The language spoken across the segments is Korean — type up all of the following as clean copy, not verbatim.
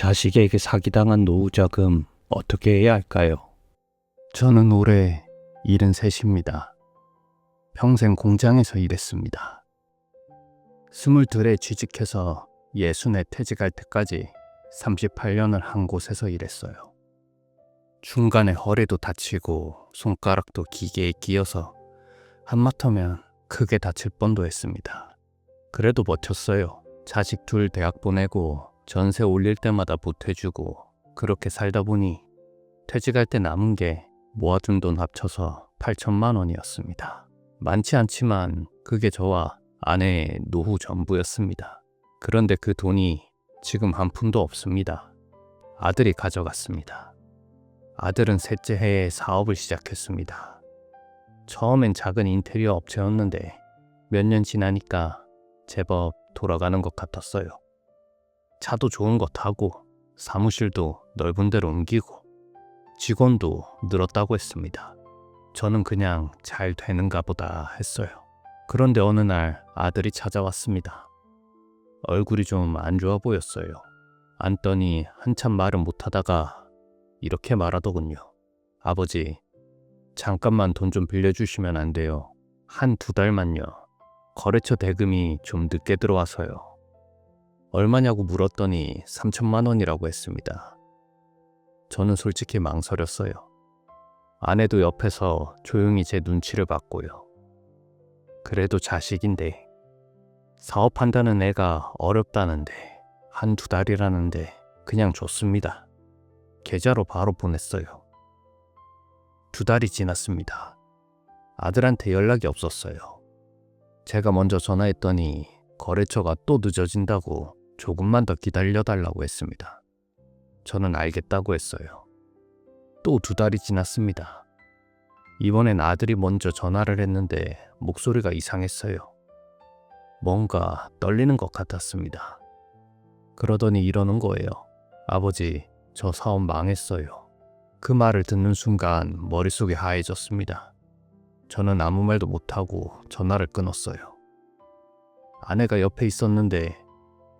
자식에게 사기당한 노후자금 어떻게 해야 할까요? 저는 올해 73입니다. 평생 공장에서 일했습니다. 22에 취직해서 60에 퇴직할 때까지 38년을 한 곳에서 일했어요. 중간에 허리도 다치고 손가락도 기계에 끼어서 한마터면 크게 다칠 뻔도 했습니다. 그래도 버텼어요. 자식 둘 대학 보내고 전세 올릴 때마다 보태주고 그렇게 살다 보니 퇴직할 때 남은 게 모아둔 돈 합쳐서 8천만 원이었습니다. 많지 않지만 그게 저와 아내의 노후 전부였습니다. 그런데 그 돈이 지금 한 푼도 없습니다. 아들이 가져갔습니다. 아들은 셋째 해에 사업을 시작했습니다. 처음엔 작은 인테리어 업체였는데 몇 년 지나니까 제법 돌아가는 것 같았어요. 차도 좋은 거 타고 사무실도 넓은 데로 옮기고 직원도 늘었다고 했습니다. 저는 그냥 잘 되는가 보다 했어요. 그런데 어느 날 아들이 찾아왔습니다. 얼굴이 좀 안 좋아 보였어요. 앉더니 한참 말을 못하다가 이렇게 말하더군요. 아버지, 잠깐만 돈 좀 빌려주시면 안 돼요. 한 2달만요. 거래처 대금이 좀 늦게 들어와서요. 얼마냐고 물었더니 3천만 원이라고 했습니다. 저는 솔직히 망설였어요. 아내도 옆에서 조용히 제 눈치를 봤고요. 그래도 자식인데 사업한다는 애가 어렵다는데 한 2달이라는데 그냥 줬습니다. 계좌로 바로 보냈어요. 2달이 지났습니다. 아들한테 연락이 없었어요. 제가 먼저 전화했더니 거래처가 또 늦어진다고 조금만 더 기다려달라고 했습니다. 저는 알겠다고 했어요. 또 2달이 지났습니다. 이번엔 아들이 먼저 전화를 했는데 목소리가 이상했어요. 뭔가 떨리는 것 같았습니다. 그러더니 이러는 거예요. 아버지, 저 사업 망했어요. 그 말을 듣는 순간 머릿속이 하얘졌습니다. 저는 아무 말도 못하고 전화를 끊었어요. 아내가 옆에 있었는데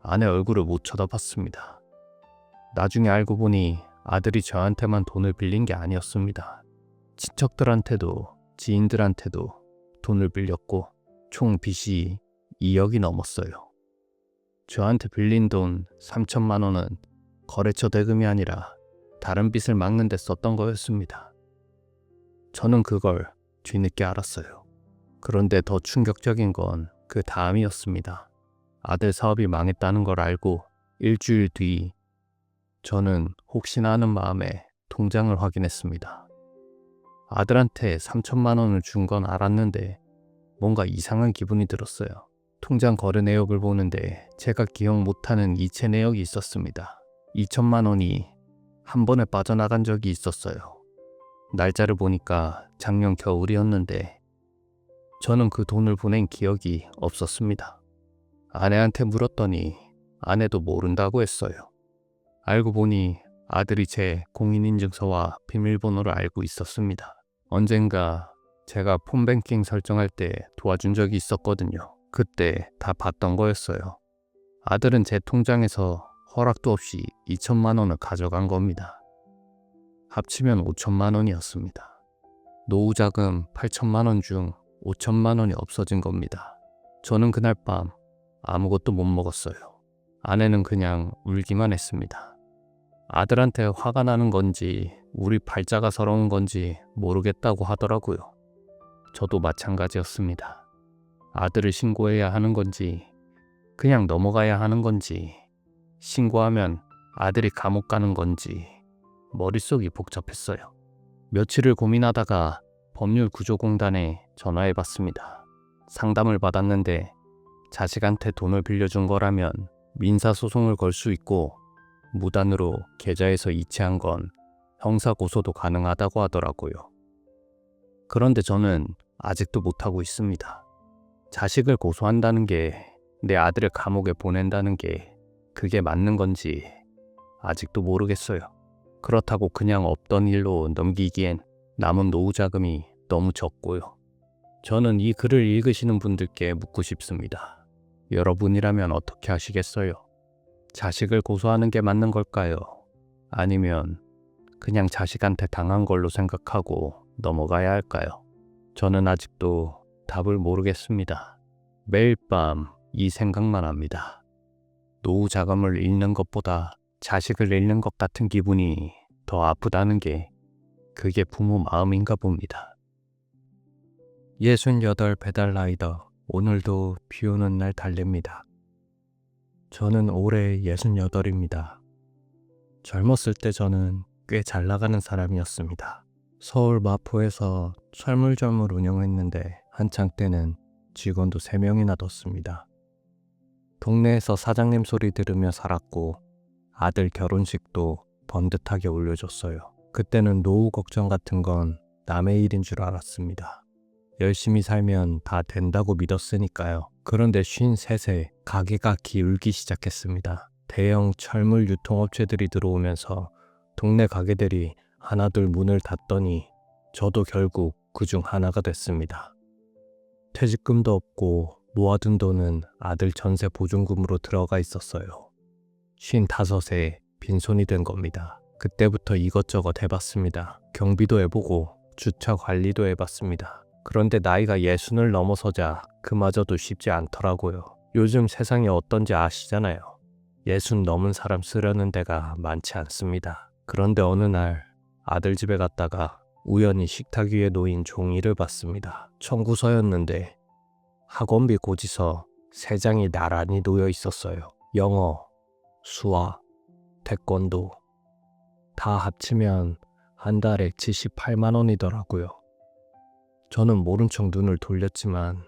아내 얼굴을 못 쳐다봤습니다. 나중에 알고 보니 아들이 저한테만 돈을 빌린 게 아니었습니다. 친척들한테도 지인들한테도 돈을 빌렸고 총 빚이 2억이 넘었어요. 저한테 빌린 돈 3천만 원은 거래처 대금이 아니라 다른 빚을 막는 데 썼던 거였습니다. 저는 그걸 뒤늦게 알았어요. 그런데 더 충격적인 건 그 다음이었습니다. 아들 사업이 망했다는 걸 알고 일주일 뒤 저는 혹시나 하는 마음에 통장을 확인했습니다. 아들한테 3천만 원을 준 건 알았는데 뭔가 이상한 기분이 들었어요. 통장 거래 내역을 보는데 제가 기억 못하는 이체 내역이 있었습니다. 2천만 원이 한 번에 빠져나간 적이 있었어요. 날짜를 보니까 작년 겨울이었는데 저는 그 돈을 보낸 기억이 없었습니다. 아내한테 물었더니 아내도 모른다고 했어요. 알고 보니 아들이 제 공인인증서와 비밀번호를 알고 있었습니다. 언젠가 제가 폰뱅킹 설정할 때 도와준 적이 있었거든요. 그때 다 봤던 거였어요. 아들은 제 통장에서 허락도 없이 2천만 원을 가져간 겁니다. 합치면 5천만 원이었습니다. 노후자금 8천만 원 중 5천만 원이 없어진 겁니다. 저는 그날 밤 아무것도 못 먹었어요. 아내는 그냥 울기만 했습니다. 아들한테 화가 나는 건지 우리 팔자가 서러운 건지 모르겠다고 하더라고요. 저도 마찬가지였습니다. 아들을 신고해야 하는 건지 그냥 넘어가야 하는 건지 신고하면 아들이 감옥 가는 건지 머릿속이 복잡했어요. 며칠을 고민하다가 법률구조공단에 전화해봤습니다. 상담을 받았는데 자식한테 돈을 빌려준 거라면 민사소송을 걸 수 있고 무단으로 계좌에서 이체한 건 형사고소도 가능하다고 하더라고요. 그런데 저는 아직도 못하고 있습니다. 자식을 고소한다는 게 내 아들을 감옥에 보낸다는 게 그게 맞는 건지 아직도 모르겠어요. 그렇다고 그냥 없던 일로 넘기기엔 남은 노후자금이 너무 적고요. 저는 이 글을 읽으시는 분들께 묻고 싶습니다. 여러분이라면 어떻게 하시겠어요? 자식을 고소하는 게 맞는 걸까요? 아니면 그냥 자식한테 당한 걸로 생각하고 넘어가야 할까요? 저는 아직도 답을 모르겠습니다. 매일 밤 이 생각만 합니다. 노후 자금을 잃는 것보다 자식을 잃는 것 같은 기분이 더 아프다는 게 그게 부모 마음인가 봅니다. 68 배달 라이더, 오늘도 비 오는 날 달립니다. 저는 올해 68입니다. 젊었을 때 저는 꽤 잘 나가는 사람이었습니다. 서울 마포에서 철물점을 운영했는데 한창 때는 직원도 3명이나 뒀습니다. 동네에서 사장님 소리 들으며 살았고 아들 결혼식도 번듯하게 올려줬어요. 그때는 노후 걱정 같은 건 남의 일인 줄 알았습니다. 열심히 살면 다 된다고 믿었으니까요. 그런데 53세 가게가 기울기 시작했습니다. 대형 철물 유통업체들이 들어오면서 동네 가게들이 하나둘 문을 닫더니 저도 결국 그중 하나가 됐습니다. 퇴직금도 없고 모아둔 돈은 아들 전세 보증금으로 들어가 있었어요. 55세 빈손이 된 겁니다. 그때부터 이것저것 해봤습니다. 경비도 해보고 주차 관리도 해봤습니다. 그런데 나이가 60을 넘어서자 그마저도 쉽지 않더라고요. 요즘 세상이 어떤지 아시잖아요. 60 넘은 사람 쓰려는 데가 많지 않습니다. 그런데 어느 날 아들 집에 갔다가 우연히 식탁 위에 놓인 종이를 봤습니다. 청구서였는데 학원비 고지서 3장이 나란히 놓여 있었어요. 영어, 수학, 태권도 다 합치면 한 달에 78만 원이더라고요. 저는 모른 척 눈을 돌렸지만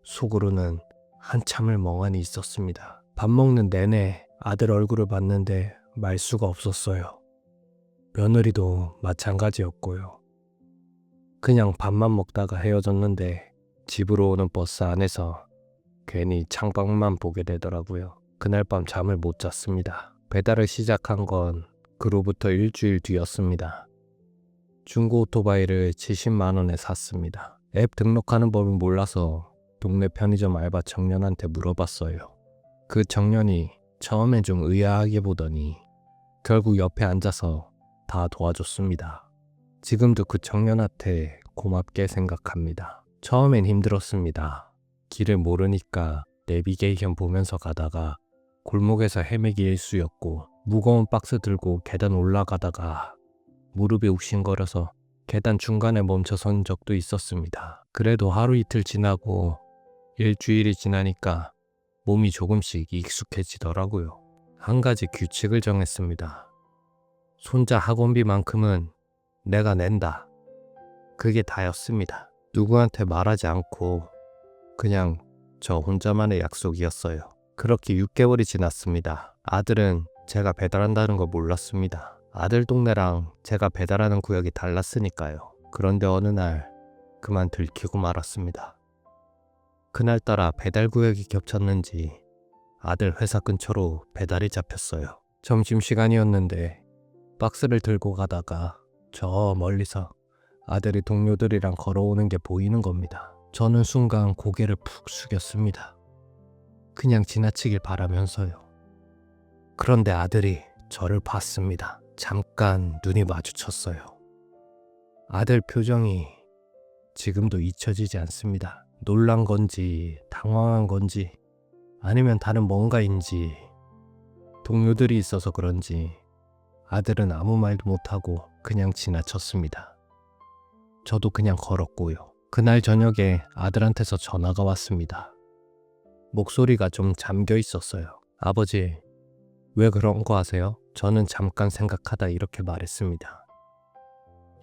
속으로는 한참을 멍하니 있었습니다. 밥 먹는 내내 아들 얼굴을 봤는데 말 수가 없었어요. 며느리도 마찬가지였고요. 그냥 밥만 먹다가 헤어졌는데 집으로 오는 버스 안에서 괜히 창밖만 보게 되더라고요. 그날 밤 잠을 못 잤습니다. 배달을 시작한 건 그로부터 일주일 뒤였습니다. 중고 오토바이를 70만 원에 샀습니다. 앱 등록하는 법을 몰라서 동네 편의점 알바 청년한테 물어봤어요. 그 청년이 처음엔 좀 의아하게 보더니 결국 옆에 앉아서 다 도와줬습니다. 지금도 그 청년한테 고맙게 생각합니다. 처음엔 힘들었습니다. 길을 모르니까 내비게이션 보면서 가다가 골목에서 헤매기 일쑤였고 무거운 박스 들고 계단 올라가다가 무릎이 욱신거려서 계단 중간에 멈춰선 적도 있었습니다. 그래도 하루 이틀 지나고 일주일이 지나니까 몸이 조금씩 익숙해지더라고요. 한 가지 규칙을 정했습니다. 손자 학원비만큼은 내가 낸다. 그게 다였습니다. 누구한테 말하지 않고 그냥 저 혼자만의 약속이었어요. 그렇게 6개월이 지났습니다. 아들은 제가 배달한다는 걸 몰랐습니다. 아들 동네랑 제가 배달하는 구역이 달랐으니까요. 그런데 어느 날 그만 들키고 말았습니다. 그날따라 배달 구역이 겹쳤는지 아들 회사 근처로 배달이 잡혔어요. 점심시간이었는데 박스를 들고 가다가 저 멀리서 아들이 동료들이랑 걸어오는 게 보이는 겁니다. 저는 순간 고개를 푹 숙였습니다. 그냥 지나치길 바라면서요. 그런데 아들이 저를 봤습니다. 잠깐 눈이 마주쳤어요. 아들 표정이 지금도 잊혀지지 않습니다. 놀란 건지 당황한 건지 아니면 다른 뭔가인지 동료들이 있어서 그런지 아들은 아무 말도 못하고 그냥 지나쳤습니다. 저도 그냥 걸었고요. 그날 저녁에 아들한테서 전화가 왔습니다. 목소리가 좀 잠겨 있었어요. 아버지, 왜 그런 거 하세요? 저는 잠깐 생각하다 이렇게 말했습니다.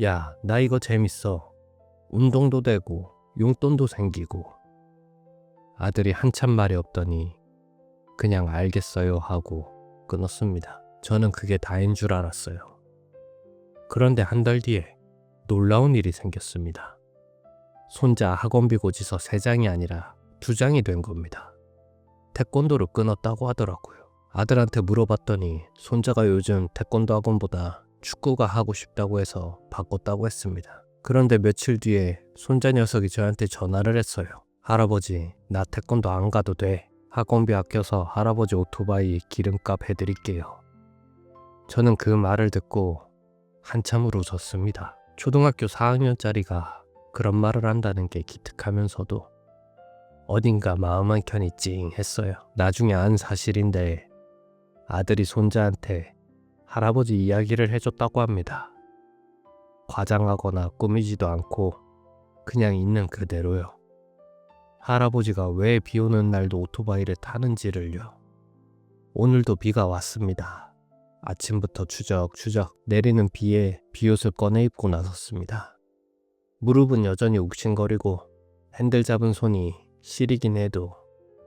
야, 나 이거 재밌어. 운동도 되고 용돈도 생기고. 아들이 한참 말이 없더니 그냥 알겠어요 하고 끊었습니다. 저는 그게 다인 줄 알았어요. 그런데 한 달 뒤에 놀라운 일이 생겼습니다. 손자 학원비 고지서 3장이 아니라 2장이 된 겁니다. 태권도를 끊었다고 하더라고요. 아들한테 물어봤더니 손자가 요즘 태권도 학원보다 축구가 하고 싶다고 해서 바꿨다고 했습니다. 그런데 며칠 뒤에 손자 녀석이 저한테 전화를 했어요. 할아버지, 나 태권도 안 가도 돼. 학원비 아껴서 할아버지 오토바이 기름값 해드릴게요. 저는 그 말을 듣고 한참을 웃었습니다. 초등학교 4학년짜리가 그런 말을 한다는 게 기특하면서도 어딘가 마음 한켠이 찡했어요. 나중에 안 사실인데 아들이 손자한테 할아버지 이야기를 해줬다고 합니다. 과장하거나 꾸미지도 않고 그냥 있는 그대로요. 할아버지가 왜 비 오는 날도 오토바이를 타는지를요. 오늘도 비가 왔습니다. 아침부터 추적추적 내리는 비에 비옷을 꺼내 입고 나섰습니다. 무릎은 여전히 욱신거리고 핸들 잡은 손이 시리긴 해도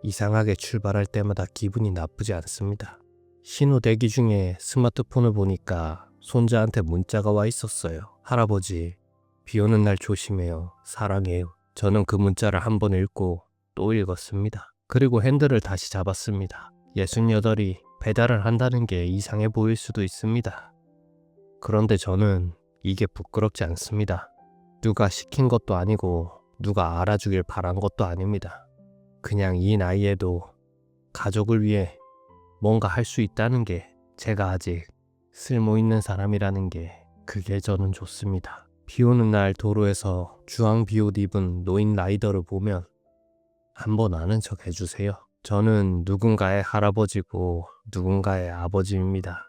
이상하게 출발할 때마다 기분이 나쁘지 않습니다. 신호 대기 중에 스마트폰을 보니까 손자한테 문자가 와 있었어요. 할아버지, 비 오는 날 조심해요. 사랑해요. 저는 그 문자를 한 번 읽고 또 읽었습니다. 그리고 핸들을 다시 잡았습니다. 68이 배달을 한다는 게 이상해 보일 수도 있습니다. 그런데 저는 이게 부끄럽지 않습니다. 누가 시킨 것도 아니고 누가 알아주길 바란 것도 아닙니다. 그냥 이 나이에도 가족을 위해 뭔가 할 수 있다는 게 제가 아직 쓸모 있는 사람이라는 게 그게 저는 좋습니다. 비 오는 날 도로에서 주황 비옷 입은 노인 라이더를 보면 한번 아는 척 해주세요. 저는 누군가의 할아버지고 누군가의 아버지입니다.